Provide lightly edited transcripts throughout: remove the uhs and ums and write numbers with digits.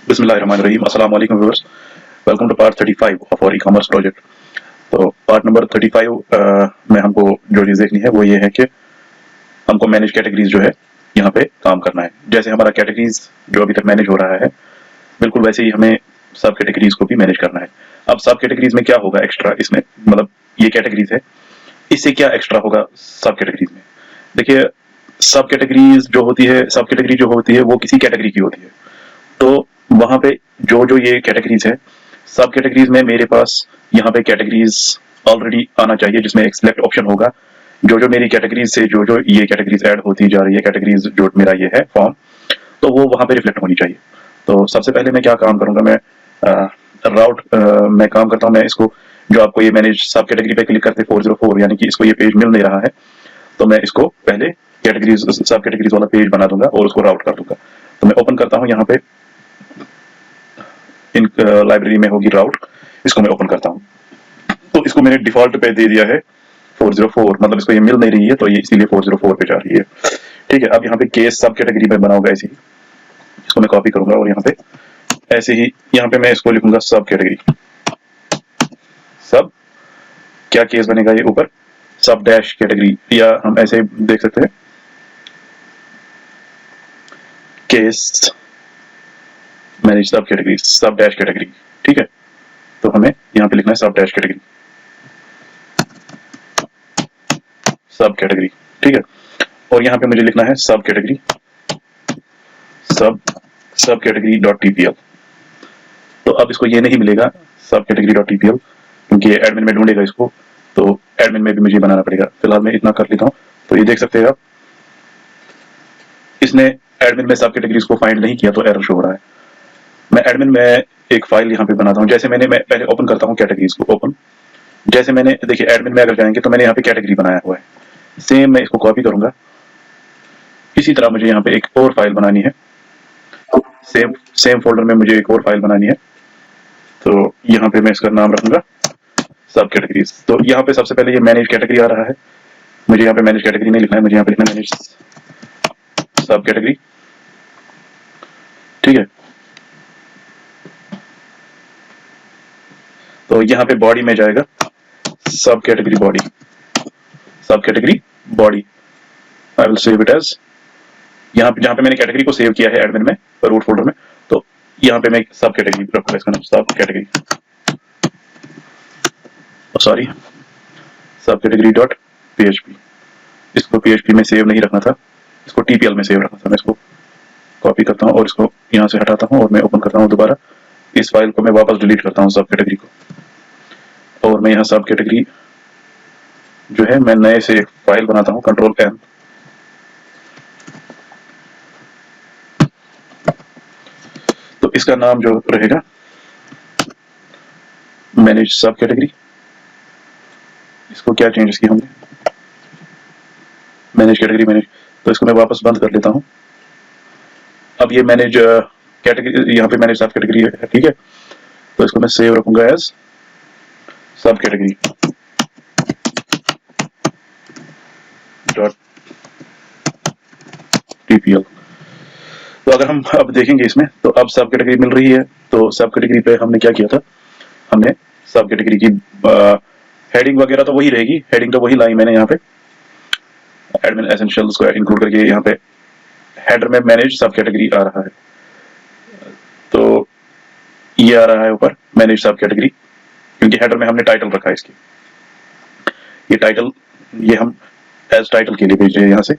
बिस्मिल्लाहिर्रहमानिर्रहीम। अस्सलाम वालेकुम viewers, welcome to part 35 of our ecommerce project. तो पार्ट नंबर 35 में हमको जो चीज़ देखनी है वो ये है कि हमको मैनेज कैटेगरीज जो है यहाँ पे काम करना है। जैसे हमारा कैटेगरीज जो अभी तक मैनेज हो रहा है, बिल्कुल वैसे ही हमें सब कैटेगरीज को भी मैनेज करना है। अब सब कैटेगरीज में क्या होगा एक्स्ट्रा, इसमें मतलब ये कैटेगरीज है, इससे क्या एक्स्ट्रा होगा सब कैटेगरीज में? देखिए, सब कैटेगरीज जो होती है, सब कैटेगरी जो होती है वो किसी कैटेगरी की होती है। तो वहां पे जो जो ये कैटेगरीज है, सब कैटेगरीज में मेरे पास यहाँ पे कैटेगरीज ऑलरेडी आना चाहिए, जिसमें एक सिलेक्ट ऑप्शन होगा। जो जो मेरी कैटेगरीज से जो जो ये कैटेगरीज ऐड होती जा रही है, कैटेगरीज जो मेरा ये है फॉर्म, तो वो वहां पे रिफ्लेक्ट होनी चाहिए। तो सबसे पहले मैं क्या काम करूंगा, मैं राउट मैं काम करता हूँ। मैं इसको जो आपको ये मैनेज सब कैटेगरी पे क्लिक करते 404, यानी कि इसको ये पेज मिल नहीं रहा है, तो मैं इसको पहले कैटेगरीज सब कैटेगरीज वाला पेज बना दूंगा और उसको राउट कर दूंगा। तो मैं ओपन करता हूँ, यहाँ पे इन लाइब्रेरी में होगी राउट, इसको मैं ओपन करता हूँ। तो इसको मैंने डिफॉल्ट पे दे दिया है 404, मतलब इसको ये मिल नहीं रही है तो ये इसीलिए 404 पे जा रही है। ठीक है, अब यहाँ पे केस सब कैटेगरी में बनाऊंगा ऐसे ही, इसको मैं कॉपी करूंगा और यहाँ पे ऐसे ही यहाँ पे मैं इसको लिखूंगा सब कैटेगरी। सब क्या केस बनेगा ये ऊपर, सब डैश कैटेगरी, या हम ऐसे देख सकते हैं केस मैनेज सब कैटेगरी, सब डैश कैटेगरी। ठीक है, तो हमें यहाँ पे लिखना है सब डैश कैटेगरी, सब कैटेगरी। ठीक है, और यहाँ पे मुझे लिखना है सब कैटेगरी, सब कैटेगरी डॉट टीपीएल। तो अब इसको ये नहीं मिलेगा सब कैटेगरी डॉट टीपीएल, क्योंकि एडमिन में ढूंढेगा इसको, तो एडमिन में भी मुझे बनाना पड़ेगा। फिलहाल मैं इतना कर लेता हूँ। तो ये देख सकते हैं आप, इसने एडमिन में सब कैटेगरीज को फाइंड नहीं किया तो एरर शो हो रहा है। मैं एडमिन में एक फाइल यहाँ पे बनाता हूँ। जैसे मैं पहले ओपन करता हूँ कैटेगरीज को, ओपन जैसे मैंने देखिए एडमिन में अगर जाएंगे तो मैंने यहाँ पे कैटेगरी बनाया हुआ है, सेम मैं इसको कॉपी करूंगा। इसी तरह मुझे यहाँ पे एक और फाइल बनानी है, सेम सेम फोल्डर में मुझे एक और फाइल बनानी है। तो यहाँ पे मैं इसका नाम रखूंगा सब कैटेगरीज। तो यहाँ पे सबसे पहले ये मैनेज कैटेगरी आ रहा है, मुझे यहाँ पे मैनेज कैटेगरी नहीं लिखना है, मुझे यहाँ पे लिखना है मैनेज सब कैटेगरी। ठीक है, तो यहाँ पे बॉडी में जाएगा सब कैटेगरी बॉडी, सब category body. I will save it as, यहाँ पे जहाँ पे मैंने कैटेगरी को सेव किया है एडमिन में रूट फोल्डर में, तो यहाँ पे मैं सब कैटेगरी रखूंगा, इसका नाम सब कैटेगरी, सॉरी सब कैटेगरी डॉट पीएचपी। इसको पीएचपी में सेव नहीं रखना था, इसको टीपीएल में सेव रखना था। मैं इसको कॉपी करता हूँ और इसको यहाँ से हटाता हूँ और मैं ओपन करता हूँ दोबारा। इस फाइल को मैं वापस डिलीट करता हूँ सब कैटेगरी को, और मैं यहाँ सब कैटेगरी जो है मैं नए से एक फाइल बनाता हूँ, कंट्रोल एन। तो इसका नाम जो रहेगा मैनेज सब कैटेगरी। इसको क्या चेंजेस किया हमने, मैनेज कैटेगरी मैनेज, तो इसको मैं वापस बंद कर लेता हूँ। अब ये मैनेज कैटेगरी, यहाँ पे मैनेज सब कैटेगरी है। ठीक है, तो इसको मैं सेव रखूंगा एज सब कैटेगरी डॉट टीपीएल। तो अगर हम अब देखेंगे इसमें, तो अब सब कैटेगरी मिल रही है। तो सब कैटेगरी पे हमने क्या किया था, हमने सब कैटेगरी की हेडिंग वगैरह तो वही रहेगी, हेडिंग तो वही लाई मैंने यहाँ पे एडमिन एसेंशियल्स को इंक्लूड करके। यहाँ पे हेडर में मैनेज सब कैटेगरी आ रहा है, तो ये आ रहा है ऊपर मैनेज सब कैटेगरी, क्योंकि हेडर में हमने टाइटल रखा है इसकी। ये टाइटल ये हम एज टाइटल के लिए भेज रहे हैं यहाँ से,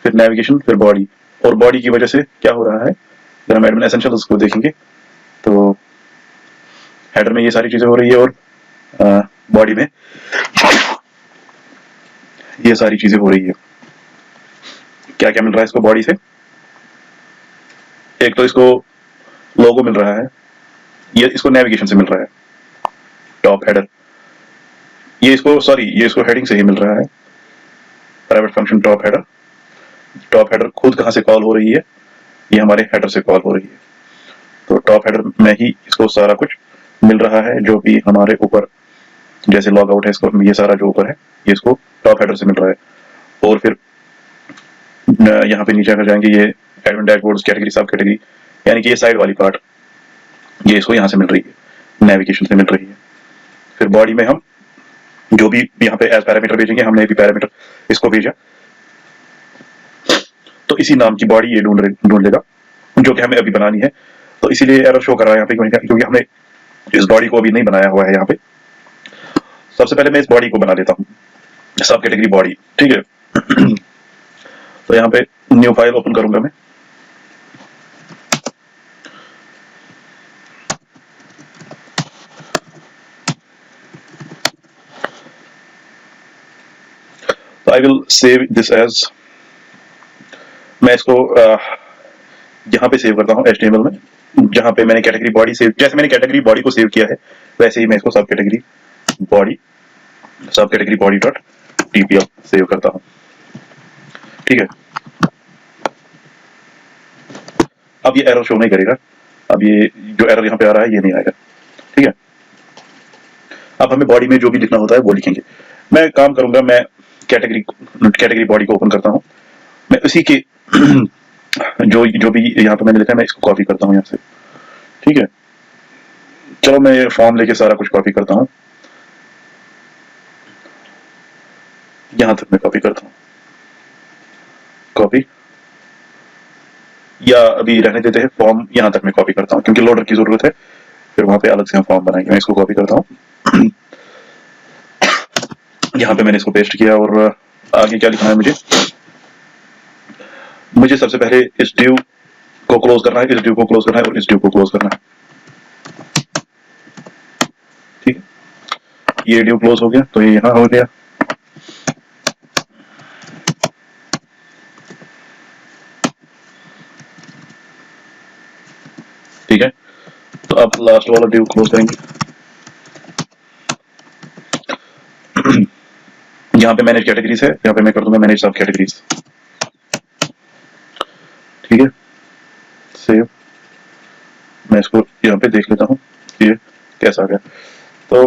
फिर नेविगेशन, फिर बॉडी। और बॉडी की वजह से क्या हो रहा है, अगर हम एडमिन एसेंशियल्स को देखेंगे तो हेडर में ये सारी चीजें हो रही है और बॉडी में ये सारी चीजें हो रही है। क्या क्या मिल रहा है इसको बॉडी से, एक तो इसको लोगो मिल रहा है, ये इसको नेविगेशन से मिल रहा है, टॉप हेडर, ये इसको सॉरी ये इसको हेडिंग से ही मिल रहा है, private function top header. Top header खुद कहाँ से कॉल हो रही है, ये हमारे हेडर से कॉल हो रही है। तो टॉप हेडर में ही इसको सारा कुछ मिल रहा है, जो भी हमारे ऊपर जैसे लॉग आउट है, इसको ये सारा जो ऊपर है ये इसको टॉप हेडर से मिल रहा है। और फिर यहाँ पे नीचे अगर जाएंगे, ये एडमिन डैशबोर्ड कैटेगरी सब कैटेगरी, यानी कि ये साइड वाली पार्ट, ये इसको यहाँ से मिल रही है, नेविगेशन से मिल रही है। फिर बॉडी में हम जो भी यहाँ पे एज पैरामीटर भेजेंगे, हमने भी पैरामीटर इसको भेजा, तो इसी नाम की बॉडी ये ढूंढ लेगा, जो कि हमें अभी बनानी है। तो इसीलिए एरर शो कर रहा है यहाँ पे, क्योंकि हमने इस बॉडी को अभी नहीं बनाया हुआ है यहाँ पे। सबसे पहले मैं इस बॉडी को बना देता हूँ, सब कैटेगरी बॉडी, ठीक है। तो यहाँ पे न्यू फाइल ओपन करूंगा मैं। तो I will save this as, मैं इसको यहाँ पे सेव करता हूँ HTML में, जहाँ पे मैंने कैटेगरी बॉडी सेव, जैसे मैंने कैटेगरी बॉडी को सेव किया है वैसे ही मैं इसको सब category body dot TPL save करता हूँ, ठीक है। अब ये एरर शो नहीं करेगा, अब ये जो एरर यहाँ पे आ रहा है ये नहीं आएगा, ठीक है। अब हमें बॉडी में जो भी लिखना होता है वो लिखेंगे। मैं काम करूंगा, मैं कैटेगरी बॉडी को ओपन करता हूँ, मैं उसी के जो भी यहाँ पे मैंने लिखा है मैं इसको कॉपी करता हूँ यहाँ से, ठीक है। चलो मैं ये फॉर्म लेके सारा कुछ कॉपी करता हूँ, यहां तक मैं कॉपी करता हूँ, कॉपी, या अभी रहने देते हैं, फॉर्म यहां तक मैं कॉपी करता हूँ क्योंकि लोडर की जरूरत है, फिर वहां पे अलग से हम फॉर्म बनाएंगे। मैं इसको कॉपी करता हूँ, यहाँ पे मैंने इसको पेस्ट किया, और आगे क्या लिखना है मुझे सबसे पहले इस ड्यू को क्लोज करना है, इस ड्यू को क्लोज करना है, और इस ड्यू को क्लोज करना है, ठीक है। ये ड्यू क्लोज हो गया, तो ये यहाँ हो गया, ठीक है। तो अब लास्ट वाला ड्यू क्लोज करेंगे। यहाँ पे मैनेज कैटेगरीज है, यहाँ पे मैं कर दूंगा मैनेज सब कैटेगरीज, ठीक है। सेव, मैं इसको यहाँ पे देख लेता हूँ कि ये कैसा आ गया। तो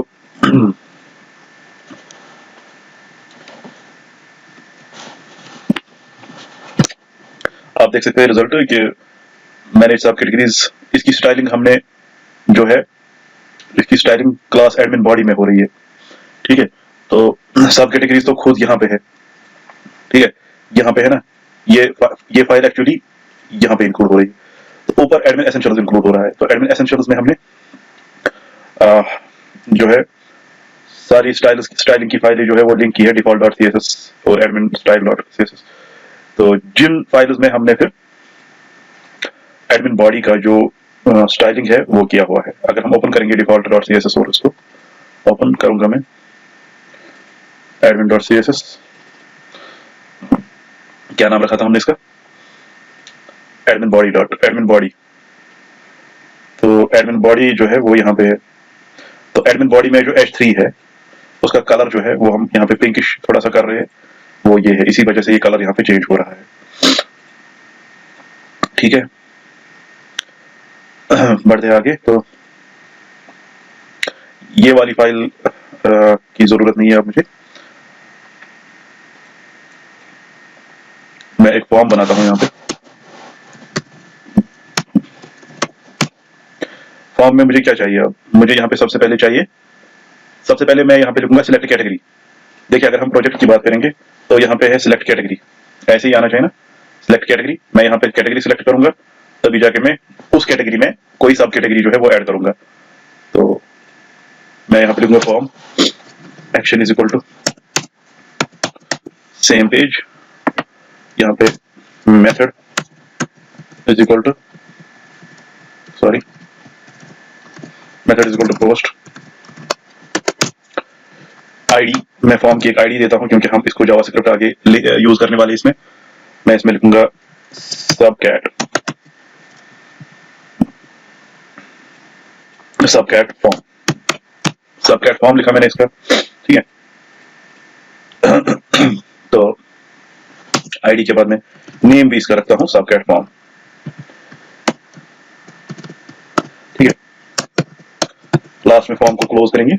आप देख सकते हैं रिजल्ट कि मैनेज सब कैटेगरीज, इसकी स्टाइलिंग हमने जो है, इसकी स्टाइलिंग क्लास एडमिन बॉडी में हो रही है, ठीक है। तो सब कैटेगरीज तो खुद यहाँ पे है, ठीक है, यहाँ पे है ना, ये फाइल एक्चुअली यहाँ पे इंक्लूड हो रही है। तो ऊपर एडमिन एसेंशियल्स इंक्लूड हो रहा है, तो एडमिन एसेंशियल्स में हमने जो है सारी स्टाइलिंग की फाइलें जो है वो लिंक की है, default.css और admin style.css। तो जिन फाइल्स में हमने फिर एडमिन बॉडी का जो स्टाइलिंग है वो किया हुआ है, अगर हम ओपन करेंगे default.css और इसको ओपन करूंगा मैं, admin.css, क्या नाम रखा था हमने इसका, एडमिन बॉडी। तो एडमिन बॉडी जो है वो यहाँ पे है। तो एडमिन बॉडी में जो H3 है उसका कलर जो है वो हम यहाँ पे पिंकिश थोड़ा सा कर रहे हैं, वो ये है, इसी वजह से ये कलर यहाँ पे चेंज हो रहा है, ठीक है। बढ़ते आगे, तो ये वाली फाइल की जरूरत नहीं है अब मुझे, मैं एक फॉर्म बनाता हूं यहाँ पे। फॉर्म में मुझे क्या चाहिए, अब मुझे यहाँ पे सबसे पहले मैं यहाँ पे लिखूंगा सिलेक्ट कैटेगरी। देखिए अगर हम प्रोजेक्ट की बात करेंगे तो यहाँ पे है सिलेक्ट कैटेगरी, ऐसे ही आना चाहिए ना, सिलेक्ट कैटेगरी। मैं यहाँ पे कैटेगरी सिलेक्ट करूंगा, तभी जाके मैं उस कैटेगरी में कोई सब कैटेगरी जो है वो ऐड करूंगा। तो मैं यहाँ पे लिखूंगा form action is equal to same page, यहाँ पे method is equal to post ID. मैं फॉर्म की एक आईडी देता हूं क्योंकि हम इसको जावास्क्रिप्ट आगे यूज करने वाले इसमें। मैं इसमें लिखूंगा सबकैट फॉर्म लिखा मैंने इसका, ठीक है। तो आईडी के बाद में नेम भी इसका रखता हूं सबकैट फॉर्म, ठीक है। लास्ट में फॉर्म को क्लोज करेंगे,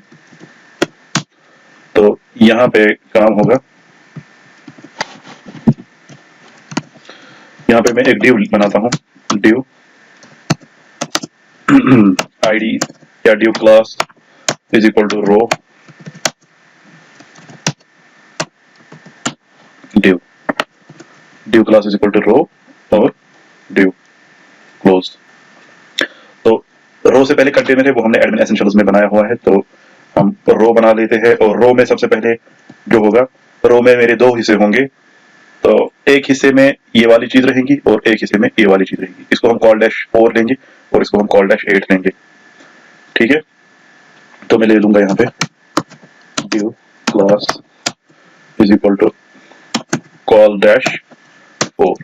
तो यहां पे काम होगा, यहां पे मैं एक ड्यू बनाता हूं, ड्यू आईडी या div class is equal to row div class is equal to row और div क्लोज। तो रो से पहले कंटेनर है वो हमने एडमिन एसेंशियल्स में बनाया हुआ है, तो हम रो बना लेते हैं। और रो में सबसे पहले जो होगा, रो में मेरे दो हिस्से होंगे, तो एक हिस्से में ये वाली चीज रहेगी और एक हिस्से में ये वाली चीज रहेगी। इसको हम कॉल डैश 4 लेंगे और इसको हम कॉल डैश 8 लेंगे। ठीक है, तो मैं ले लूंगा यहाँ पे div class is equal to col dash 4।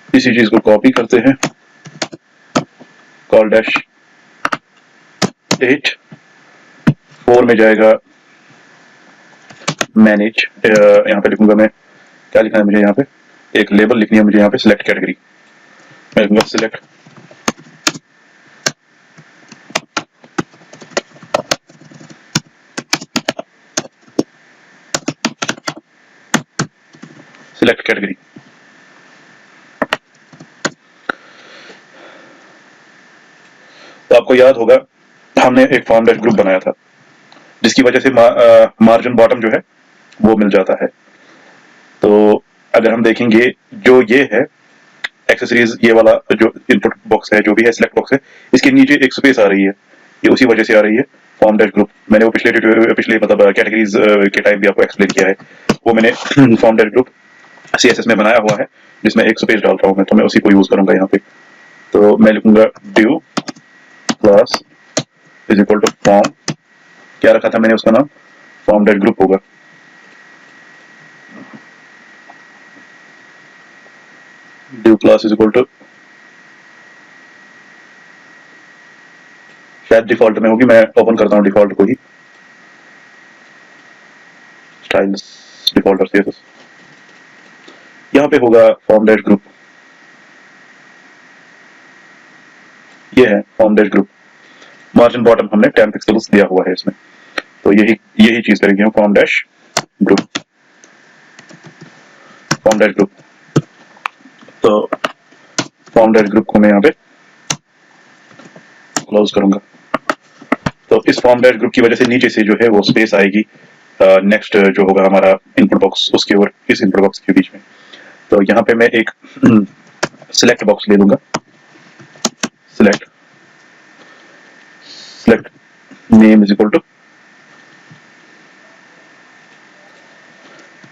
इसी चीज को कॉपी करते हैं, कॉल डैश 8 4 में जाएगा मैनेज। यहाँ पे लिखूंगा मैं, क्या लिखना है मुझे यहाँ पे, एक लेबल लिखनी है मुझे यहाँ पे, सिलेक्ट कैटेगरी। मैं लिखूंगा सिलेक्ट सिलेक्ट कैटेगरी। तो आपको याद होगा हमने एक फॉर्म डैश ग्रुप बनाया था जिसकी वजह से मार्जिन बॉटम जो है वो मिल जाता है। तो अगर हम देखेंगे जो ये है एक्सेसरीज, ये वाला जो इनपुट बॉक्स है, जो भी है सिलेक्ट बॉक्स है, इसके नीचे एक स्पेस आ रही है, ये उसी वजह से आ रही है फॉर्म डैश ग्रुप। मैंने वो पिछले मतलब कैटेगरीज के टाइम भी आपको एक्सप्लेन किया है। वो मैंने फॉर्म डैश ग्रुप CSS में बनाया हुआ है जिसमें एक स्पेस डाल रहा हूँ मैं, तो मैं उसी को यूज करूंगा यहाँ पे। तो मैं लिखूंगा div class is equal to form, क्या रखा था मैंने उसका नाम, फॉर्म डैश ग्रुप होगा। div class is equal to, शायद डिफॉल्ट में होगी, मैं ओपन करता हूँ डिफॉल्ट को ही, स्टाइल्स डिफॉल्ट और CSS। यहाँ पे होगा फॉर्म डैश ग्रुप, ये है form dash group. Margin bottom हमने 10 पिक्सल्स दिया हुआ है इसमें, तो यही यही चीज करेंगे हम, form dash group, form dash group. तो फॉर्म डैश ग्रुप को मैं यहाँ पे क्लोज करूंगा। तो इस फॉर्म डैश ग्रुप की वजह से नीचे से जो है वो स्पेस आएगी नेक्स्ट जो होगा हमारा इनपुट बॉक्स, उसके और इस इनपुट बॉक्स के बीच में। तो यहाँ पे मैं एक सिलेक्ट बॉक्स ले लूंगा, select select name is equal to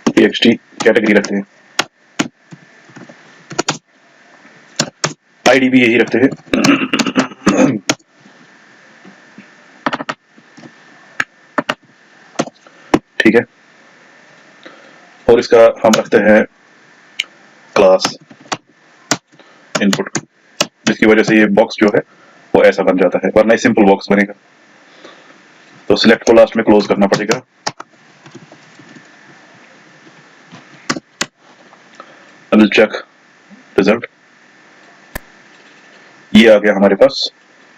txt, category रखते हैं, आईडी भी यही रखते हैं। ठीक है, और इसका हम रखते हैं क्लास इनपुट, जिसकी वजह से ये बॉक्स जो है वो ऐसा बन जाता है, वरना सिंपल बॉक्स बनेगा। तो सिलेक्ट को लास्ट में क्लोज करना पड़ेगा। आई विल चेक रिजल्ट, ये आ गया हमारे पास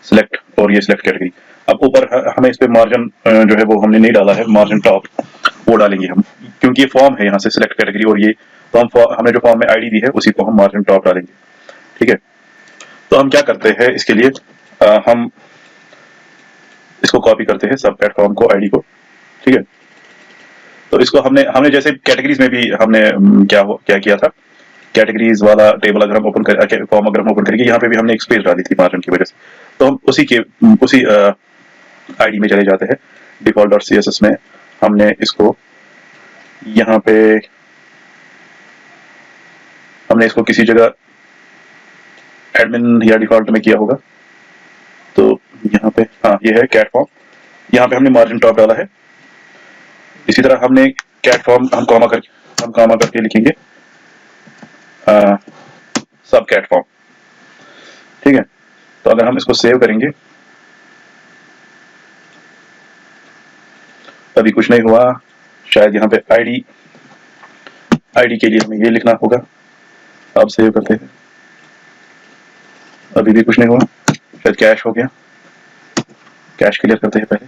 सिलेक्ट और ये सिलेक्ट कैटेगरी। अब ऊपर हमें इस पे मार्जिन जो है वो हमने नहीं डाला है, मार्जिन टॉप वो डालेंगे हम, क्योंकि ये फॉर्म है यहाँ से सिलेक्ट कैटेगरी और ये, तो हम हमने जो फॉर्म में आईडी दी है उसी को हम मार्जिन टॉप डालेंगे। ठीक है, तो हम क्या करते हैं इसके लिए, हम इसको कॉपी करते हैं सब प्लेटफॉर्म को, आईडी को। ठीक है, तो इसको हमने हमने जैसे कैटेगरीज में भी हमने क्या किया था, कैटेगरीज वाला टेबल अगर हम ओपन कर, फॉर्म अगर हम ओपन करेंगे, यहाँ पे भी हमने एक स्पेस डाली थी मार्जिन की वजह से, तो हम उसी आईडी में चले जाते हैं, डिफॉल्ट डॉट CSS में हमने इसको यहाँ पे हमने इसको किसी जगह एडमिन या डिफॉल्ट में किया होगा, तो यहाँ पे हाँ ये है कैट फॉर्म, यहाँ पे हमने मार्जिन टॉप डाला है। इसी तरह हमने कैट फॉर्म हम कॉमा करके लिखेंगे सब कैट फॉर्म। ठीक है, तो अगर हम इसको सेव करेंगे, अभी कुछ नहीं हुआ, शायद यहाँ पे आईडी के लिए हमें ये लिखना होगा। अब सेव करते हैं, अभी भी कुछ नहीं हुआ, शायद कैश हो गया, कैश क्लियर करते हैं पहले।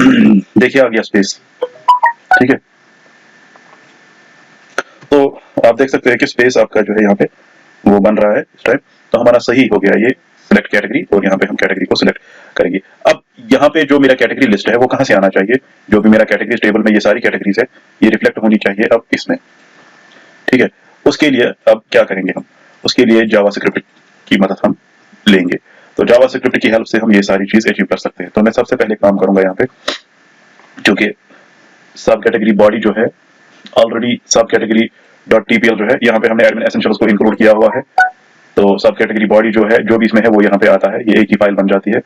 देखिए आ गया स्पेस, ठीक है। तो आप देख सकते हैं कि स्पेस आपका जो है यहाँ पे वो बन रहा है इस टाइम। तो हमारा सही हो गया ये सिलेक्ट कैटेगरी, और यहाँ पे हम कैटेगरी को सिलेक्ट करेंगे। अब यहाँ पे जो मेरा कैटेगरी लिस्ट है वो कहाँ से आना चाहिए, जो भी मेरा कैटेगरी टेबल में ये सारी कैटेगरीज है ये रिफ्लेक्ट होनी चाहिए अब इसमें, ठीक है। उसके लिए अब क्या करेंगे हम, उसके लिए जावास्क्रिप्ट की मदद हम लेंगे। तो जावास्क्रिप्ट की हेल्प से हम ये सारी चीज अचीव कर सकते हैं। तो मैं सबसे पहले काम करूंगा यहाँ पे, क्योंकि सब कैटेगरी बॉडी जो है ऑलरेडी सब कैटेगरी डॉट टीपीएल जो है यहाँ पे हमने एडमिन एसेंशियल्स को इंक्लूड किया हुआ है। तो सब कैटेगरी बॉडी जो है जो भी इसमें है वो यहाँ पे आता है, ये एक ही फाइल बन जाती है,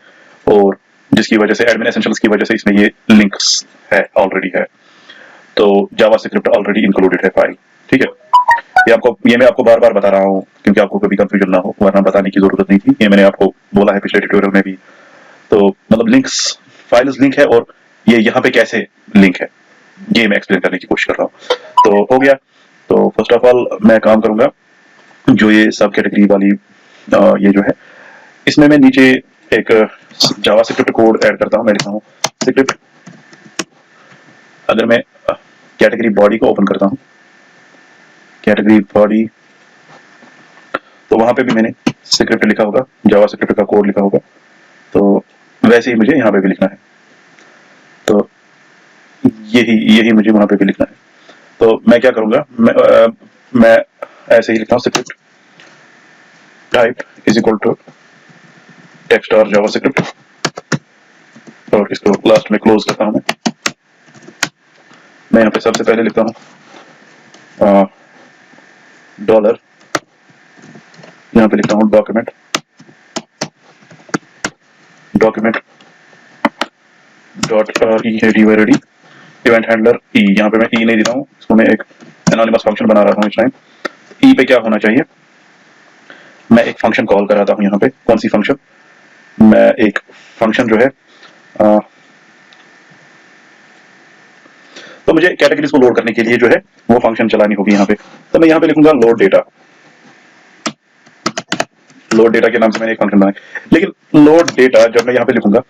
और जिसकी वजह से एडमिन एसेंशियल्स की वजह से इसमें ये लिंक्स है ऑलरेडी है। तो जावास्क्रिप्ट ऑलरेडी इंक्लूडेड है फाइल, ठीक है। ये मैं आपको बार बार बता रहा हूँ क्योंकि आपको कभी कंफ्यूजन ना हो, वरना बताने की जरूरत नहीं थी। ये मैंने आपको बोला है पिछले ट्यूटोरियल में भी। तो मतलब लिंक्स, फाइल्स लिंक है, और ये यहाँ पे कैसे लिंक है ये मैं एक्सप्लेन करने की कोशिश कर रहा हूँ। तो हो गया। तो फर्स्ट ऑफ ऑल मैं काम करूंगा जो ये सब कैटेगरी वाली ये जो है इसमें मैं नीचे एक जावास्क्रिप्ट कोड ऐड करता हूँ। मैं लिखता हूँ स्क्रिप्ट, अगर मैं कैटेगरी बॉडी को ओपन करता हूँ, कैटेगरी बॉडी, तो वहां पे भी मैंने स्क्रिप्ट लिखा होगा, जावास्क्रिप्ट का कोड लिखा होगा। तो वैसे ही मुझे यहाँ पे भी लिखना है, तो यही मुझे वहां पे भी लिखना है। तो मैं क्या करूंगा, मैं ऐसे ही लिखता हूँ script type is equal to text और जावास्क्रिप्ट, और इसको लास्ट में क्लोज करता हूं। मैं यहाँ पे सबसे पहले लिखता हूँ डॉलर, यहाँ पे लिखता हूँ डॉक्यूमेंट डॉट ई है डी इवेंट हैंडलर ई, यहाँ पे मैं ई नहीं देता हूँ, इसको मैं एक एनोनिमस फंक्शन बना रहा हूँ इस टाइम। ई पे क्या होना चाहिए, मैं एक फंक्शन कॉल कराता हूँ यहाँ पे। कौन सी फंक्शन, मैं एक फंक्शन जो है तो मुझे कैटेगरीज को लोड करने के लिए जो है वो फंक्शन चलानी होगी यहाँ पे। तो मैं यहाँ पे लिखूंगा लोड डेटा, लोड डेटा के नाम से मैंने एक फंक्शन बनाया। लेकिन लोड डेटा जब मैं यहाँ पे लिखूंगा,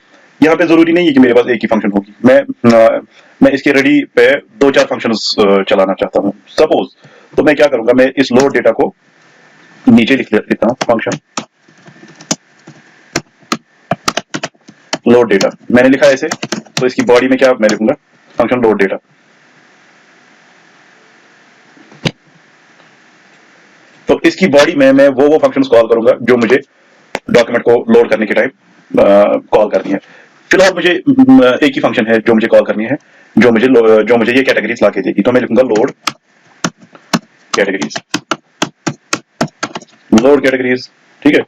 यहाँ पे जरूरी नहीं है कि मेरे पास एक ही फंक्शन होगी। मैं इसके रेडी पे 2-4 फंक्शंस चलाना चाहता हूँ सपोज। तो मैं क्या करूंगा, मैं इस लोड डेटा को नीचे लिख देता हूँ, फंक्शन लोड डेटा मैंने लिखा ऐसे। तो इसकी बॉडी में क्या मैं लिखूंगा, फंक्शन लोड डेटा। तो इसकी बॉडी में मैं वो फंक्शंस कॉल करूंगा जो मुझे डॉक्यूमेंट को लोड करने के टाइम कॉल करनी है। फिलहाल मुझे एक ही फंक्शन है जो मुझे कॉल करनी है, जो मुझे ये कैटेगरीज ला के देगी। तो मैं लिखूंगा लोड कैटेगरीज, ठीक है।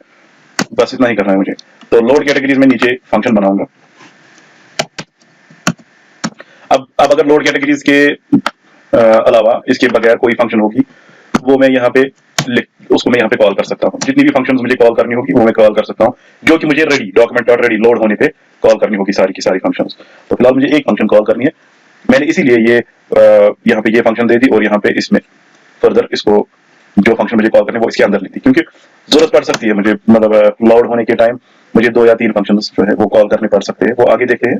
बस इतना ही करना है मुझे। तो लोड कैटेगरीज में नीचे फंक्शन बनाऊंगा। अब अगर लोड कैटेगरीज के अलावा इसके बगैर कोई फंक्शन होगी, वो मैं यहाँ पे उसको मैं यहाँ पे कॉल कर सकता हूँ। जितनी भी फंक्शंस मुझे कॉल करनी होगी वो मैं कॉल कर सकता हूँ, जो कि मुझे ready document dot ready load होने पे कॉल करनी होगी सारी की सारी फंक्शंस। तो फिलहाल मुझे एक फंक्शन कॉल करनी है, मैंने इसीलिए ये यहाँ पे ये फंक्शन दे दी, और यहाँ पे इसमें फर्दर इसको जो फंक्शन मुझे कॉल करने वो इसके अंदर ली थी, क्योंकि जरूरत पड़ सकती है मुझे, मतलब लोड होने के टाइम मुझे 2 या 3 फंक्शंस जो है वो कॉल करने पड़ सकते हैं। वो आगे देखते हैं।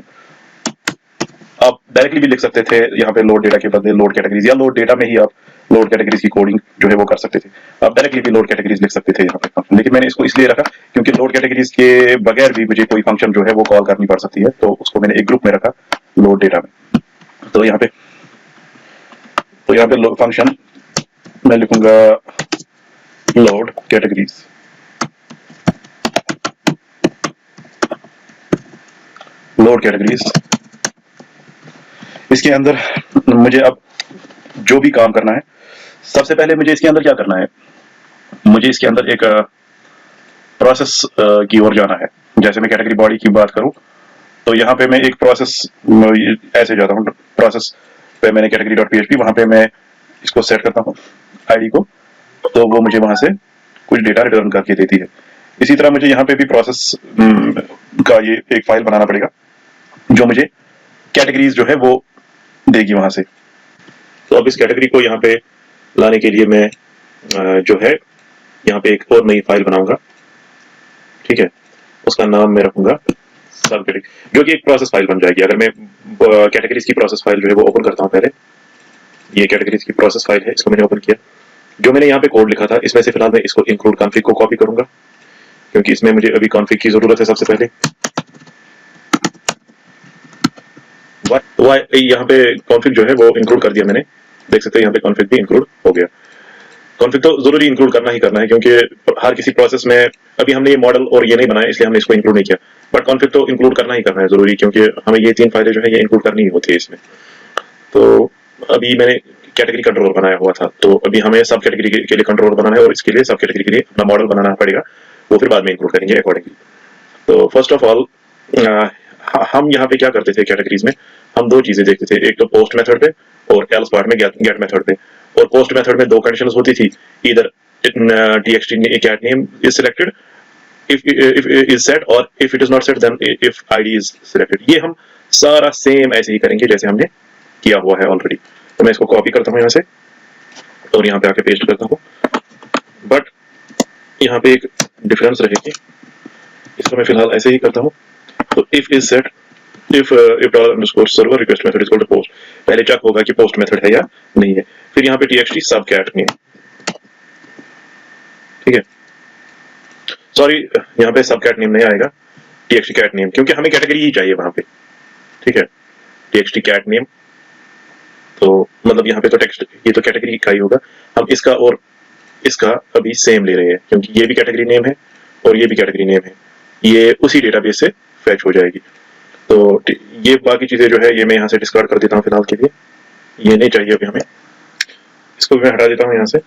आप डायरेक्टली भी लिख सकते थे यहाँ पे लोड डेटा के बदले लोड कैटेगरीज, या लोड डेटा में ही आप लोड कैटेगरीज की कोडिंग जो है वो कर सकते थे। आप डायरेक्टली भी लोड कैटेगरीज लिख सकते थे यहाँ पे फंक्शन, लेकिन मैंने इसको इसलिए रखा क्योंकि लोड कैटेगरीज के बगैर भी मुझे कोई फंक्शन जो है वो कॉल करनी पड़ सकती है। तो उसको मैंने एक ग्रुप में रखा लोड डेटा में। तो यहाँ पे फंक्शन मैं लिखूंगा लोड कैटेगरीज, इसके अंदर मुझे अब जो भी काम करना है, सबसे पहले मुझे इसके अंदर क्या करना है, मुझे इसके अंदर एक प्रोसेस की ओर जाना है। जैसे मैं कैटेगरी बॉडी की बात करूं, तो यहाँ पे मैं एक प्रोसेस ऐसे जाता हूँ, प्रोसेस पे मैंने कैटेगरी डॉट पीएचपी, वहां पे मैं इसको सेट करता हूँ आईडी को, तो वो मुझे वहां से कुछ डेटा रिटर्न करके देती है। इसी तरह मुझे यहाँ पे भी प्रोसेस का ये एक फाइल बनाना पड़ेगा जो मुझे कैटेगरीज जो है वो देगी वहां से। तो अब इस कैटेगरी को यहाँ पे लाने के लिए मैं जो है यहाँ पे एक और नई फाइल बनाऊंगा, ठीक है। उसका नाम मैं रखूंगा सब कैटेगरी, जो कि एक प्रोसेस फाइल बन जाएगी। अगर मैं कैटेगरीज की प्रोसेस फाइल जो है वो ओपन करता हूँ पहले। ये कैटेगरीज की प्रोसेस फाइल है, इसको मैंने ओपन किया। जो मैंने यहाँ पे कोड लिखा था इसमें से फिलहाल मैं इसको इंक्लूड कॉन्फ़िग को कॉपी करूंगा, क्योंकि इसमें मुझे अभी कॉन्फ़िग की जरूरत है सबसे पहले। यहाँ पे कॉन्फ़िग जो है वो इंक्लूड कर दिया मैंने, देख सकते हैं यहाँ पे कॉन्फ़िग भी इंक्लूड हो गया। कॉन्फ़िग तो जरूरी इंक्लूड करना ही करना है, क्योंकि हर किसी प्रोसेस में अभी हमने ये मॉडल और ये नहीं बनाया इसलिए हमने इसको इंक्लूड नहीं किया, बट कॉन्फ़िग तो इंक्लूड करना ही करना है जरूरी, क्योंकि हमें ये 3 फाइलें जो है ये इंक्लूड करनी ही होती है इसमें। तो अभी मैंने कैटेगरी कंट्रोलर बनाया हुआ था, तो अभी हमें सब कैटेगरी के लिए कंट्रोलर बनाना है और इसके लिए सब कैटेगरी के लिए अपना मॉडल बनाना पड़ेगा, वो फिर बाद में इंक्लूड करेंगे अकॉर्डिंगली। तो फर्स्ट ऑफ ऑल हम यहाँ पे क्या करते थे कैटेगरीज में, हम 2 चीजें देखते थे, एक तो पोस्ट मेथड पे और एल्स पार्ट में गेट मेथड पे। और पोस्ट मेथड में 2 कंडीशंस होती थी, इधर txt cat name is selected if is set और if it is not set then if id is selected। ये हम सारा सेम ऐसे ही करेंगे जैसे हमने किया हुआ है ऑलरेडी। तो मैं इसको कॉपी करता हूँ यहाँ से और यहाँ पे आके पेस्ट करता हूँ, बट यहाँ पे एक डिफरेंस रहेगी, इसको मैं फिलहाल ऐसे ही करता हूँ। तो if is set if $_ request method is called to post, पहले चेक होगा कि पोस्ट मेथड है या नहीं है। फिर यहाँ पे txt सब कैट नेम, ठीक है, सॉरी यहाँ पे सब कैट नेम नहीं आएगा, txt कैट नेम, क्योंकि हमें कैटेगरी ही चाहिए वहां पे, ठीक है। txt कैट नेम, तो मतलब यहाँ पे तो टेक्स्ट ये तो कैटेगरी का ही होगा, हम इसका और इसका अभी सेम ले रहे हैं, क्योंकि ये भी कैटेगरी नेम है और ये भी कैटेगरी नेम है, ये उसी डेटाबेस से फैच हो जाएगी। तो ये बाकी चीजें जो है ये मैं यहाँ से डिस्कार्ड कर देता हूँ फिलहाल के लिए, ये नहीं चाहिए अभी हमें, इसको भी मैं हटा देता हूँ यहाँ से।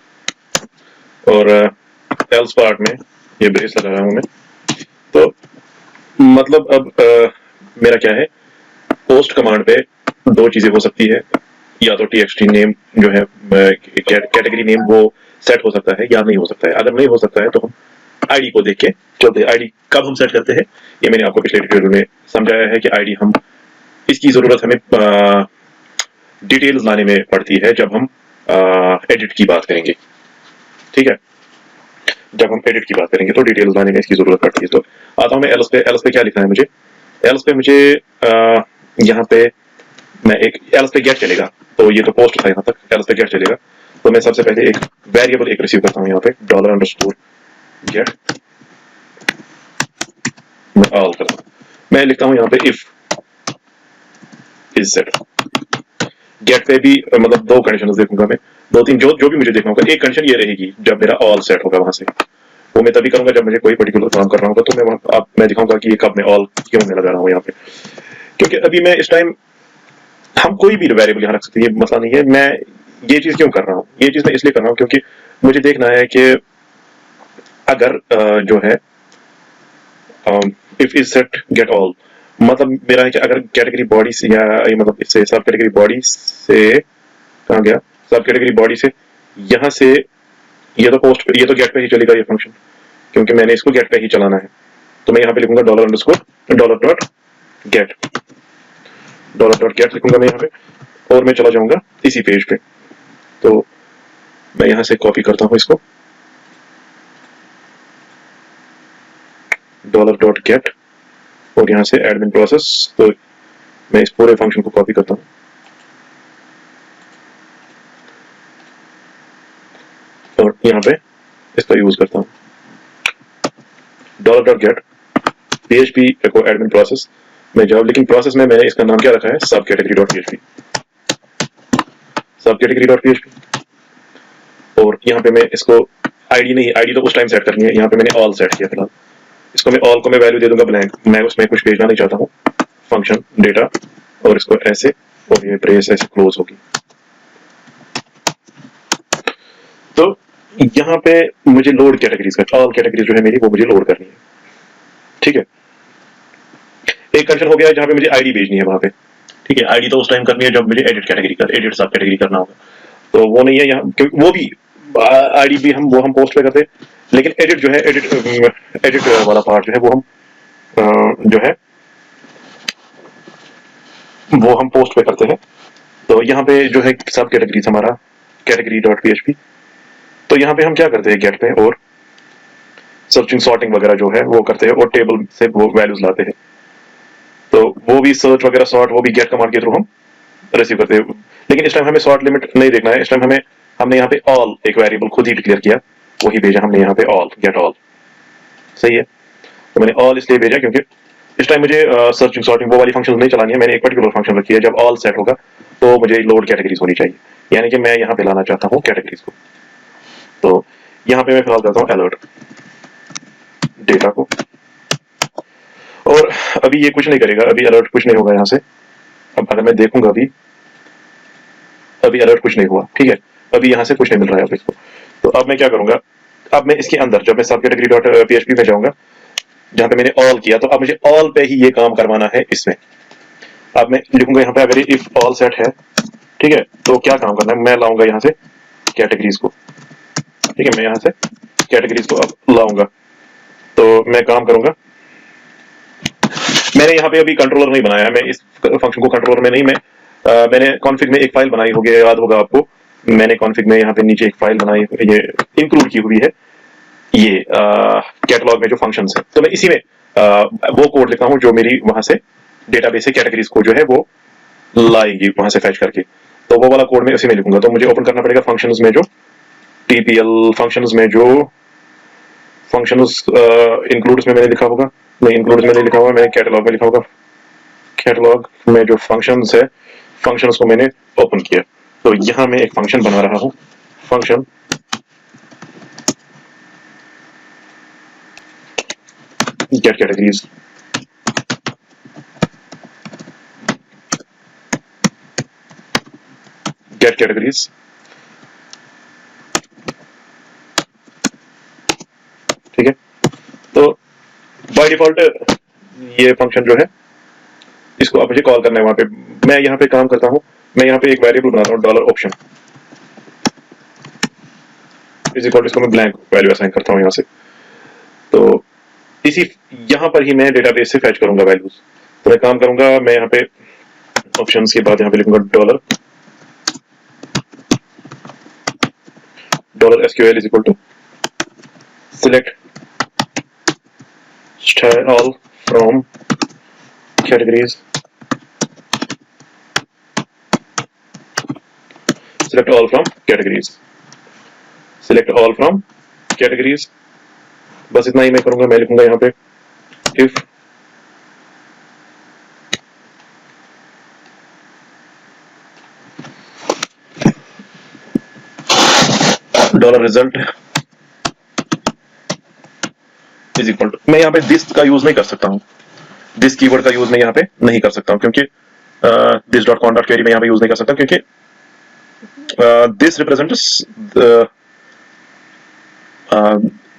और एल्स पार्ट में ये ब्रेस लगा रहा हूँ मैं। तो मतलब अब मेरा क्या है, पोस्ट कमांड पे 2 चीजें हो सकती है, या तो txt नेम जो है कैटेगरी नेम वो सेट हो सकता है या नहीं हो सकता है। अगर नहीं हो सकता है तो हम आईडी को देख के चलते हैं। आईडी कब हम सेट करते हैं ये मैंने आपको पिछले वीडियो में समझाया है कि आईडी हम इसकी जरूरत हमें डिटेल्स लाने में पड़ती है जब हम एडिट की बात करेंगे, ठीक है। जब हम एडिट की बात करेंगे तो डिटेल्स लाने में इसकी जरूरत पड़ती है। तो आता हूँ मैं एल्स पे क्या लिखना है मुझे, एल्स पे मुझे यहाँ पे मैं एक एल्स पे गेट चलेगा, तो ये तो पोस्ट था यहाँ तक, एल्स पे गेट चलेगा। तो मैं सबसे पहले एक वेरिएबल एक रिसीव करता हूँ यहाँ पे $_get, मैं ऑल करता हूँ, मैं लिखता हूँ यहाँ पे इफ इज सेट। गेट पे भी मतलब 2 कंडीशंस देखूंगा मैं, 2-3 जो भी मुझे देखना होगा। एक कंडीशन ये रहेगी जब मेरा ऑल सेट होगा, वहां से वो मैं तभी करूंगा जब मुझे कोई पर्टिकुलर काम करना होगा, तो मैं दिखाऊंगा कि ये कब मैं ऑल क्यों मैं लगा रहा हूँ यहाँ पे, क्योंकि अभी मैं इस टाइम हम कोई भी वेरिएबल यहाँ रख सकते हैं, ये मसला नहीं है। मैं ये चीज क्यों कर रहा हूँ, ये चीज मैं इसलिए कर रहा हूँ क्योंकि मुझे देखना है कि अगर जो है if is set get all, मतलब मेरा है कि अगर कैटेगरी बॉडी से या मतलब इससे सब कैटेगरी बॉडी से कहाँ गया, सब कैटेगरी बॉडी से यहाँ से ये तो पोस्ट पे, ये तो गेट पे ही चलेगा ये फंक्शन, क्योंकि मैंने इसको गेट पे ही चलाना है। तो मैं यहाँ पे लिखूंगा $_get लिखूंगा मैं यहाँ पे, और मैं चला जाऊंगा इसी पेज पे। तो मैं यहाँ से कॉपी करता हूँ इसको $_get और यहाँ से एडमिन प्रोसेस, तो मैं इस पूरे फंक्शन को कॉपी करता हूँ और यहाँ पे इसका यूज करता हूँ $_get php एको एडमिन प्रोसेस में जाओ, लेकिन प्रोसेस में मैंने इसका नाम क्या रखा है, सब कैटेगरी और यहाँ पे मैं इसको आईडी नहीं, आईडी तो उस टाइम सेट करनी है, यहाँ पे मैंने ऑल सेट किया फिलहाल। इसको मैं ऑल को मैं वैल्यू दे दूंगा ब्लैंक, मैं उसमें कुछ भेजना नहीं चाहता हूँ, फंक्शन डेटा, और इसको ऐसे और ये ब्रेस ऐसे क्लोज होगी। तो यहाँ पे मुझे लोड कैटेगरीज का, ऑल कैटेगरीज जो है मेरी वो मुझे लोड करनी है, ठीक है। एक कंडीशन हो गया जहाँ पे मुझे आईडी भेजनी है वहां पे, ठीक है। आईडी तो उस टाइम करनी है जब मुझे एडिट सब कैटेगरी करना होगा, तो वो नहीं है यहाँ, क्योंकि वो भी आईडी भी हम पोस्ट पे करते हैं, लेकिन एडिट जो है एडिट वाला पार्ट जो है वो हम जो है वो हम पोस्ट पे करते हैं। तो यहाँ पे जो है सब कैटेगरीज हमारा category.php, तो यहाँ पे हम क्या करते हैं, गेट पे और सर्चिंग सॉर्टिंग वगैरह जो है वो करते हैं और टेबल से वो वैल्यूज लाते हैं। तो वो भी सर्च वगैरह सॉर्ट वो भी गेट कमांड के थ्रू हम रिसीव करते हैं। लेकिन इस टाइम हमें सॉर्ट लिमिट नहीं देखना है, इस टाइम हमने यहाँ पे ऑल एक वेरिएबल खुद ही डिक्लेयर किया, वही भेजा हमने यहाँ पे ऑल, गेट ऑल। सही है, तो मैंने ऑल इसलिए भेजा क्योंकि इस टाइम मुझे सर्चिंग सॉर्टिंग वो वाली फंक्शन नहीं चलानी है, मैंने एक पर्टिकुलर फंक्शन रखी है, जब ऑल सेट होगा तो मुझे लोड कैटेगरीज होनी चाहिए, यानी कि मैं यहाँ पे लाना चाहता हूँ कैटेगरीज को। तो यहाँ पे मैं फिलहाल करता हूँ अलर्ट डेटा को, और अभी ये कुछ नहीं करेगा, अभी अलर्ट कुछ नहीं होगा यहाँ से। अब अगर मैं देखूंगा अभी अलर्ट कुछ नहीं हुआ, ठीक है, अभी यहाँ से कुछ नहीं मिल रहा है अब इसको। तो अब मैं क्या करूंगा, अब मैं इसके अंदर जब मैं सब कैटेगरी डॉट पीएचपी में जाऊंगा जहां पे मैंने ऑल किया, तो अब मुझे ऑल पे ही ये काम करवाना है इसमें। अब मैं लिखूंगा यहाँ पे अगर इफ ऑल सेट है, ठीक है, तो क्या काम करना है, मैं लाऊंगा यहाँ से कैटेगरीज को, ठीक है, मैं यहाँ से कैटेगरीज को अब लाऊंगा। तो मैं काम करूंगा, मैंने यहाँ पे अभी कंट्रोलर नहीं बनाया है, मैं इस फंक्शन को कंट्रोलर में नहीं, मैंने कॉन्फ़िग में एक फाइल बनाई होगी, याद होगा आपको, मैंने कॉन्फ़िग में यहाँ पे नीचे एक फाइल बनाई, ये इंक्लूड की हुई है ये कैटलॉग में जो फंक्शंस है, तो मैं इसी में वो कोड लिखा हूँ जो मेरी वहां से डेटाबेस से कैटेगरीज को जो है वो लाएगी वहां से फैच करके। तो वो वाला कोड मैं उसी में लिखूंगा। तो मुझे ओपन करना पड़ेगा फंक्शंस में, जो टीपीएल फंक्शंस में जो फंक्शंस इंक्लूड्स में मैंने लिखा होगा, नहीं इंक्लूड्स में नहीं लिखा हुआ, मैंने कैटलॉग में लिखा होगा, कैटलॉग में जो फंक्शंस है फंक्शंस को मैंने ओपन किया। तो यहां मैं एक फंक्शन बना रहा हूं, function get categories, get categories, ठीक है। तो बाय डिफॉल्ट ये फंक्शन जो है इसको अब मुझे कॉल करना है वहां पे। मैं यहाँ पे काम करता हूँ, मैं यहाँ पे एक वेरिएबल बनाता हूँ dollar option is equal to, इसको मैं ब्लैंक वैल्यू असाइन करता हूँ यहाँ से। तो इसी यहाँ पर ही मैं डेटाबेस से फैच करूंगा वैल्यूज। तो मैं काम करूंगा, मैं यहाँ पे ऑप्शंस के बाद यहाँ पे लिखूंगा dollar SQL is equal to select all from categories, select all from categories, select all from categories। बस इतना ही मैं करूंगा, मैं लिखूंगा यहाँ पे if dollar result is equal to, मैं यहाँ पे दिस का यूज नहीं कर सकता हूँ, दिस कीवर्ड का यूज मैं यहाँ पे नहीं कर सकता हूँ, क्योंकि this dot con dot query मैं यहाँ पे यूज नहीं कर सकता, क्योंकि दिस रिप्रेजेंट्स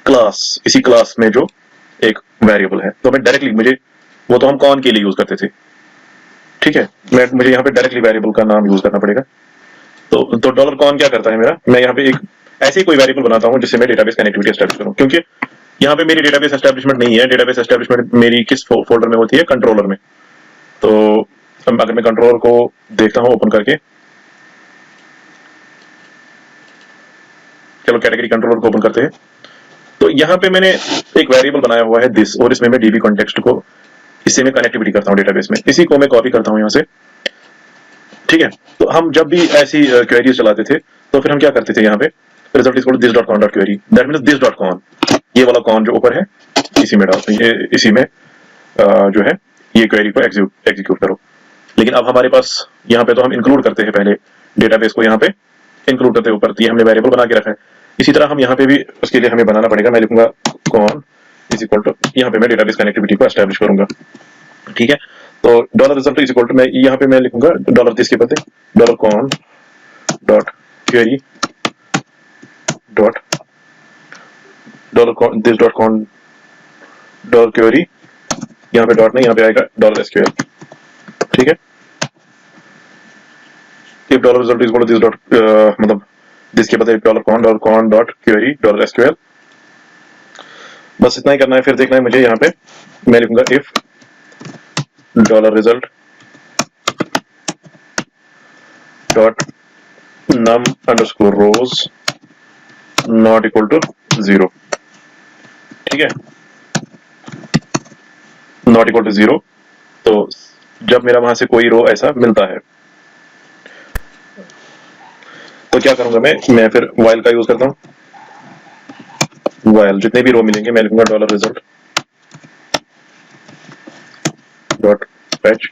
क्लास, इसी क्लास में जो एक वेरिएबल है। तो मैं डायरेक्टली, मुझे वो तो हम कॉन के लिए यूज करते थे, ठीक है, मुझे यहाँ पे डायरेक्टली वेरिएबल का नाम यूज करना पड़ेगा। तो डॉलर कॉन क्या करता है मेरा, मैं यहाँ पे एक ऐसे ही कोई वेरिएबल बनाता हूँ जिससे मैं डेटाबेस कनेक्टिविटी एस्टैब्लिश करूँ, क्योंकि यहाँ पे मेरी डेटाबेस एस्टैब्लिशमेंट नहीं है, डेटाबेस एस्टैब्लिशमेंट मेरी किस फोल्डर में होती है, कंट्रोलर में। तो अगर मैं कंट्रोलर को देखता हूँ ओपन करके, चलो कैटेगरी कंट्रोलर को ओपन करते हैं, तो यहाँ पे मैंने एक वेरिएबल बनाया हुआ है दिस, और इसमें मैं डीबी कॉन्टेक्स्ट को, इससे मैं कनेक्टिविटी करता हूँ डेटाबेस में, इसी को मैं कॉपी करता हूँ यहाँ से, ठीक है। तो हम जब भी ऐसी क्वेरीज चलाते थे तो फिर हम क्या करते थे, यहाँ पे result is equal to this dot con dot query, that means this dot con, ये वाला कॉन जो ऊपर है इसी में डालते हैं, इसी में जो है ये क्वेरी को एग्जीक्यूट करो। लेकिन अब हमारे पास यहाँ पे तो हम इंक्लूड करते हैं, पहले डेटाबेस को यहाँ पे इंक्लूड करते हैं ऊपर, ये हमने वेरिएबल बना के रखा है। इसी तरह हम यहाँ पे भी उसके लिए हमें बनाना पड़ेगा, मैं लिखूंगा कॉन इज इक्वल टू, यहाँ पे मैं डेटाबेस कनेक्टिविटी को एस्टैब्लिश करूंगा, ठीक है। तो dollar result is equal to, मैं यहाँ पे मैं लिखूंगा डॉलर दिस के बदले dollar con dot query dot dollar this dot con dollar query, यहाँ पे डॉट नहीं, यहाँ पे आएगा डॉलर एसक्यूएल, ठीक है। If dollar result is equal to this dot, मतलब दिस के बदले dollar con dot query dollar SQL, बस इतना ही करना है। फिर देखना है मुझे यहाँ पे, मैं लिखूंगा if dollar result dot num underscore rows not equal to 0, ठीक है, नॉट इक्वल टू 0। तो जब मेरा वहां से कोई रो ऐसा मिलता है। तो क्या करूंगा मैं फिर वाइल का यूज करता हूँ। वाइल जितने भी रो मिलेंगे मैं लिखूंगा dollar result dot fetch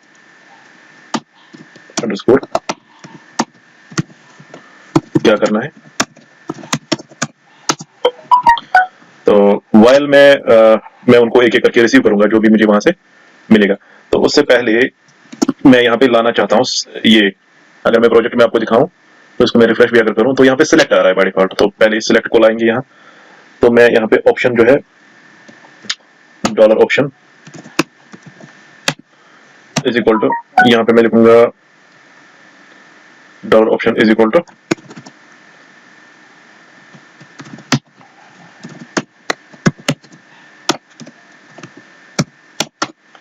underscore. क्या करना है, तो वाइल मैं उनको एक एक करके रिसीव करूंगा जो भी मुझे वहां से मिलेगा। तो उससे पहले मैं यहाँ पे लाना चाहता हूँ ये, अगर मैं प्रोजेक्ट में आपको दिखाऊं तो इसको मैं रिफ्रेश भी अगर करूं तो यहाँ पे सिलेक्ट आ रहा है बाय डिफॉल्ट। तो पहले इस सिलेक्ट को लाएंगे यहाँ। तो मैं यहाँ पे ऑप्शन जो है dollar option is equal to, यहाँ पे मैं लिखूंगा dollar option is equal to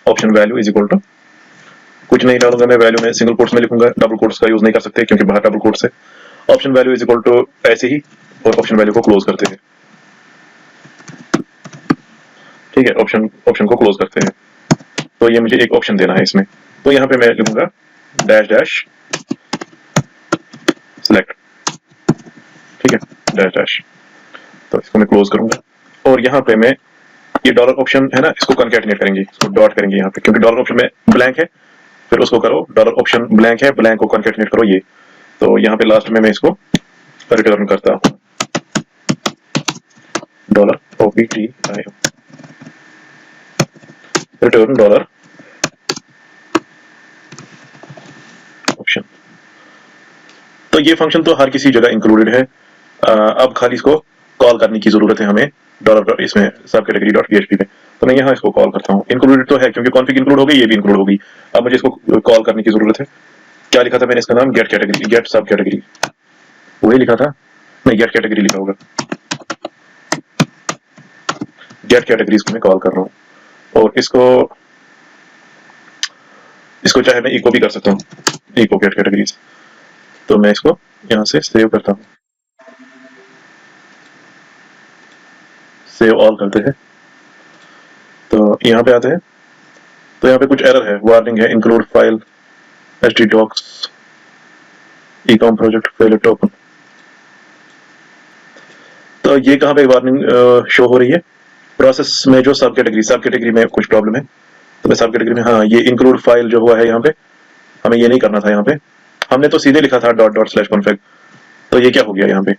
option value is equal to, कुछ नहीं डालूंगा मैं, वैल्यू में सिंगल कोट्स में लिखूंगा, डबल कोट्स का यूज नहीं कर सकते क्योंकि बाहर डबल कोट्स है। Option value is equal to ऐसे ही, और ऑप्शन वैल्यू को क्लोज करते हैं। ठीक है, ऑप्शन को क्लोज करते हैं। तो ये मुझे एक ऑप्शन देना है इसमें। तो यहाँ पे मैं लिखूंगा डैश डैश सिलेक्ट। ठीक है, डैश डैश। तो इसको मैं क्लोज करूंगा और यहाँ पे मैं ये डॉलर ऑप्शन है ना, इसको कॉन्कैटिनेट करेंगे, इसको डॉट करेंगे यहाँ पे, क्योंकि डॉलर ऑप्शन में ब्लैंक है, फिर उसको करो डॉलर ऑप्शन ब्लैंक है, ब्लैंक को कॉन्कैटिनेट करो ये। तो यहाँ पे लास्ट में मैं इसको रिटर्न करता हूँ dollar OPT return dollar option. तो ये फंक्शन तो हर किसी जगह इंक्लूडेड है। अब खाली इसको कॉल करने की जरूरत है हमें डॉलर इसमें सब कैटेगरी डॉट पीएचपी में। तो मैं यहाँ इसको कॉल करता हूँ, इंक्लूडेड तो है क्योंकि कॉन्फिग इंक्लूड हो गई, ये भी इंक्लूड होगी। अब मुझे इसको कॉल करने की जरूरत है। क्या लिखा था मैंने इसका नाम, गेट कैटेगरी, गेट सब कैटेगरी, वही लिखा था, नहीं गेट कैटेगरी लिखा होगा। गेट कैटेगरीज को मैं कॉल कर रहा हूँ और इसको चाहे मैं इको भी कर सकता हूँ, इको गेट कैटेगरीज। तो मैं इसको यहाँ से सेव करता हूँ, सेव ऑल करते हैं। तो यहाँ पे आते हैं, तो यहाँ पे कुछ एरर है, वार्निंग है, include file htdocs ecom project failure to open. तो ये कहाँ पे वार्निंग शो हो रही है, प्रोसेस में जो सब कैटेगरी में कुछ प्रॉब्लम है। तो मैं सब कैटेगरी में, हाँ ये इंक्लूड फाइल जो हुआ है यहाँ पे, हमें ये नहीं करना था। यहाँ पे हमने तो सीधे लिखा था डॉट डॉट स्लैश कॉन्फिग, तो ये क्या हो गया यहाँ पे।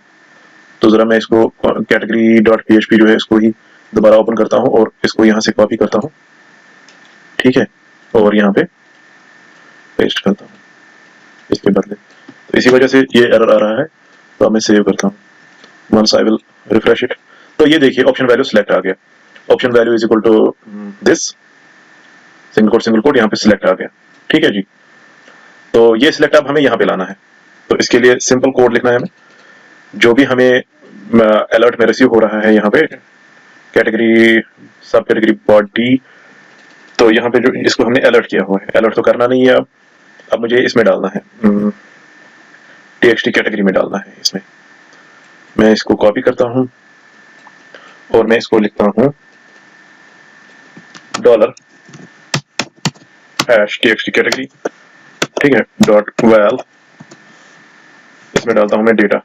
तो जरा मैं इसको कैटेगरी डॉट पीएचपी जो है इसको ही दोबारा ओपन करता हूँ और इसको यहाँ से कॉपी करता हूँ। ठीक है, और यहाँ पे पेस्ट करता हूँ इसके बदले। तो इसी वजह से ये एरर आ रहा है। तो मैं सेव करता हूँ, once I will refresh it. तो ये देखिए ऑप्शन वैल्यू सिलेक्ट आ गया, option value is equal to this single quote यहाँ पे सिलेक्ट आ गया। ठीक है जी, तो ये सिलेक्ट अब हमें यहाँ पे लाना है। तो इसके लिए सिंपल कोड लिखना है हमें, जो भी हमें अलर्ट में रिसीव हो रहा है यहाँ पे कैटेगरी सब कैटेगरी बॉडी। तो यहाँ पे जो इसको हमने अलर्ट किया हुआ है, अलर्ट तो करना नहीं है अब मुझे इसमें डालना है, टीएक्सटी कैटेगरी में डालना है इसमें। मैं इसको कॉपी करता हूँ और मैं इसको लिखता हूँ डॉलर हैश टीएक्सटी कैटेगरी। ठीक है, डॉट वैल, इसमें डालता हूँ मैं डेटा।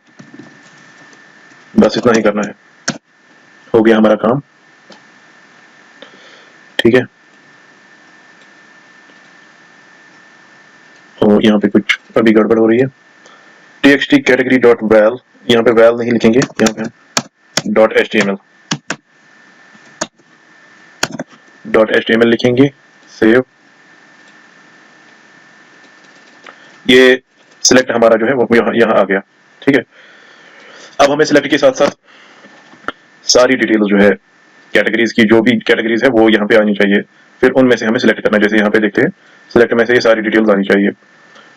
बस इतना ही करना है, हो गया हमारा काम। ठीक है, तो यहाँ पे कुछ अभी गड़बड़ हो रही है। टीएक्सटी कैटेगरी डॉट वैल, यहाँ पे वैल नहीं लिखेंगे, यहाँ पे डॉट एचटीएमएल लिखेंगे, सेव। ये सिलेक्ट हमारा जो है वो यहाँ आ गया। ठीक है, अब हमें सिलेक्ट के साथ साथ सारी डिटेल जो है कैटेगरीज की, जो भी कैटेगरीज है वो यहाँ पे आनी चाहिए। फिर उनमें से हमें सिलेक्ट करना, जैसे यहाँ पे देखते हैं सिलेक्ट में से ये सारी डिटेल्स आनी चाहिए।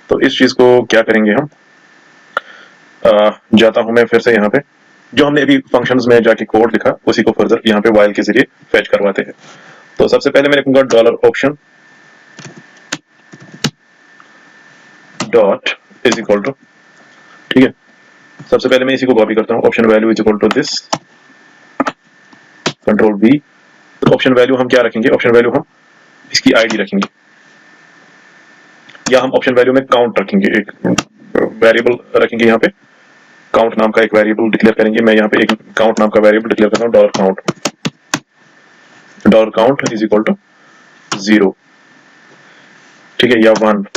तो इस चीज को क्या करेंगे हम, जाता हूं मैं फिर से यहाँ पे, जो हमने अभी फंक्शंस में जाके कोड लिखा उसी को फर्दर यहाँ पे वाइल के जरिए फैच करवाते हैं। तो सबसे पहले मैं लिखूंगा dollar option dot is equal to, ठीक है, सबसे पहले मैं इसी को कॉपी करता हूँ, option value is equal to this, control V। तो ऑप्शन वैल्यू हम क्या रखेंगे, ऑप्शन वैल्यू हम इसकी आईडी रखेंगे। या हम ऑप्शन वैल्यू में काउंट रखेंगे, एक वेरिएबल रखेंगे यहाँ पे, काउंट नाम का एक वेरिएबल डिक्लेयर करेंगे। मैं यहाँ पे एक काउंट नाम का वेरिएबल डिक्लेयर करता हूँ, dollar count is equal to 0, ठीक है, या 1।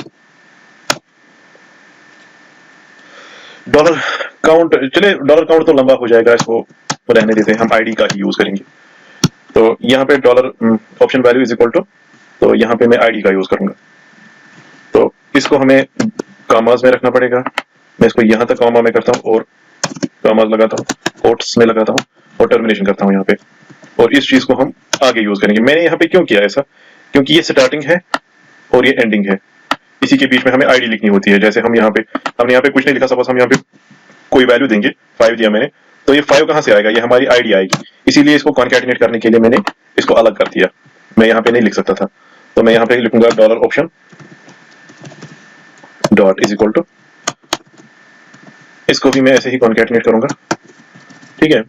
डॉलर काउंट, चलिए डॉलर काउंट तो लंबा हो जाएगा, इसको रहने देते हैं, हम आईडी का ही यूज करेंगे। तो यहाँ पे dollar option value is equal to, तो यहाँ पे मैं आईडी का यूज करूंगा। तो इसको हमें कॉमास में रखना पड़ेगा। मैं इसको यहाँ तक कॉमा में करता हूँ और कॉमास लगाता हूँ, कोट्स में लगाता हूँ और टर्मिनेशन करता हूँ यहाँ पे, और इस चीज को हम आगे यूज करेंगे। मैंने यहाँ पे क्यों किया ऐसा, क्योंकि ये स्टार्टिंग है और ये एंडिंग है, इसी के बीच में हमें आईडी लिखनी होती है। जैसे हमने यहाँ पे कुछ नहीं लिखा, सपोज हम यहाँ पे कोई वैल्यू देंगे, 5 दिया मैंने, तो ये 5 कहां से आएगा, ये हमारी आईडी आएगी। इसीलिए इसको कॉन्कैटिनेट करने के लिए मैंने इसको अलग कर दिया, मैं यहाँ पे नहीं लिख सकता था। तो मैं यहाँ पे लिखूंगा dollar option dot is equal to, इसको भी मैं ऐसे ही कॉन्कैटिनेट करूंगा, ठीक है।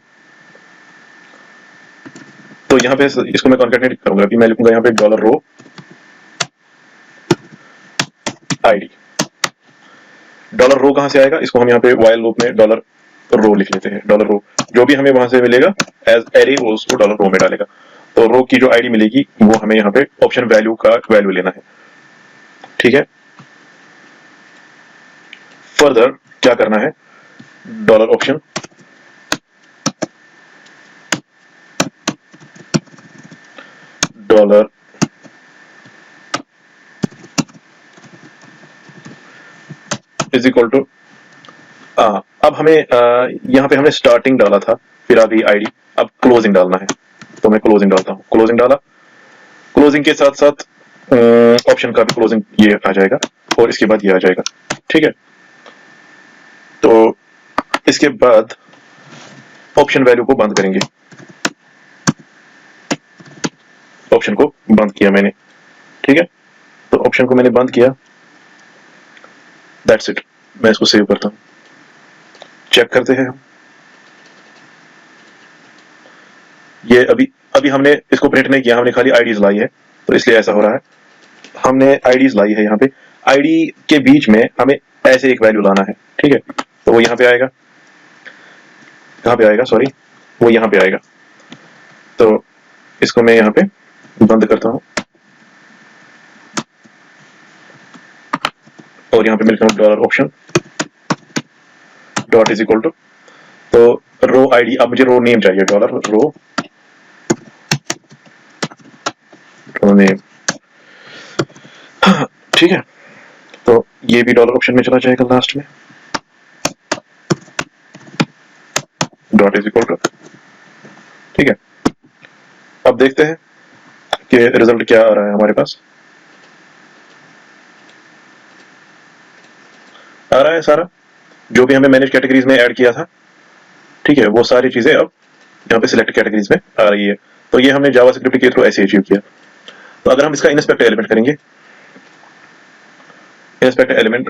तो यहाँ पे इसको मैं कॉन्कैटिनेट करूंगा, अभी मैं लिखूंगा यहाँ पे डॉलर रो आईडी। डॉलर रो कहां से आएगा, इसको हम यहाँ पे व्हाइल लूप में डॉलर रो लिख लेते हैं। डॉलर रो जो भी हमें वहां से मिलेगा एज एरे, वो उसको डॉलर रो में डालेगा। तो रो की जो आईडी मिलेगी वो हमें यहाँ पे ऑप्शन वैल्यू का वैल्यू लेना है, ठीक है। फर्दर क्या करना है, dollar option dollar is equal to, अब हमें यहाँ पे हमने स्टार्टिंग डाला था, फिर अभी आईडी, अब क्लोजिंग डालना है। तो मैं क्लोजिंग डालता हूँ, क्लोजिंग डाला, क्लोजिंग के साथ साथ ऑप्शन का भी क्लोजिंग ये आ जाएगा और इसके बाद ये आ जाएगा, ठीक है। तो इसके बाद ऑप्शन वैल्यू को बंद करेंगे, ऑप्शन को बंद किया मैंने, ठीक है। तो ऑप्शन को मैंने बंद किया, दैट्स इट। मैं इसको सेव करता हूं, चेक करते हैं हम। ये अभी हमने इसको प्रिंट नहीं किया, हमने खाली आईडीज लाई है, तो इसलिए ऐसा हो रहा है। हमने आईडीज लाई है, यहाँ पे आईडी के बीच में हमें ऐसे एक वैल्यू लाना है, ठीक है। तो वो यहाँ पे आएगा, कहाँ पे आएगा, सॉरी, वो यहाँ पे आएगा। तो इसको मैं यहाँ पे बंद करता हूँ और यहाँ पे मैं लिखता हूँ dollar option dot is equal to, तो रो आईडी, अब मुझे रो नेम चाहिए, डॉलर रो नेम, ठीक है। तो ये भी डॉलर ऑप्शन में चला जाएगा लास्ट में, डॉट इज इक्वल टू, ठीक है। अब देखते हैं कि रिजल्ट क्या आ रहा है हमारे पास। आ रहा है सारा जो भी हमें मैनेज कैटेगरीज में ऐड किया था, ठीक है, वो सारी चीजें अब यहाँ पे सिलेक्ट कैटेगरीज में आ रही है। तो ये हमने जावास्क्रिप्ट के थ्रू ऐसे अचीव किया। तो अगर हम इसका इंस्पेक्ट एलिमेंट करेंगे, इंस्पेक्ट एलिमेंट,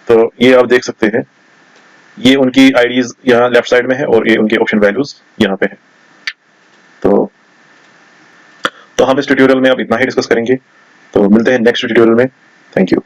तो ये आप देख सकते हैं, ये उनकी आईडीज यहाँ लेफ्ट साइड में है और ये उनके ऑप्शन वैल्यूज यहाँ पे है। तो हम इस ट्यूटोरियल में अब इतना ही डिस्कस करेंगे, तो मिलते हैं नेक्स्ट ट्यूटोरियल में। Thank you.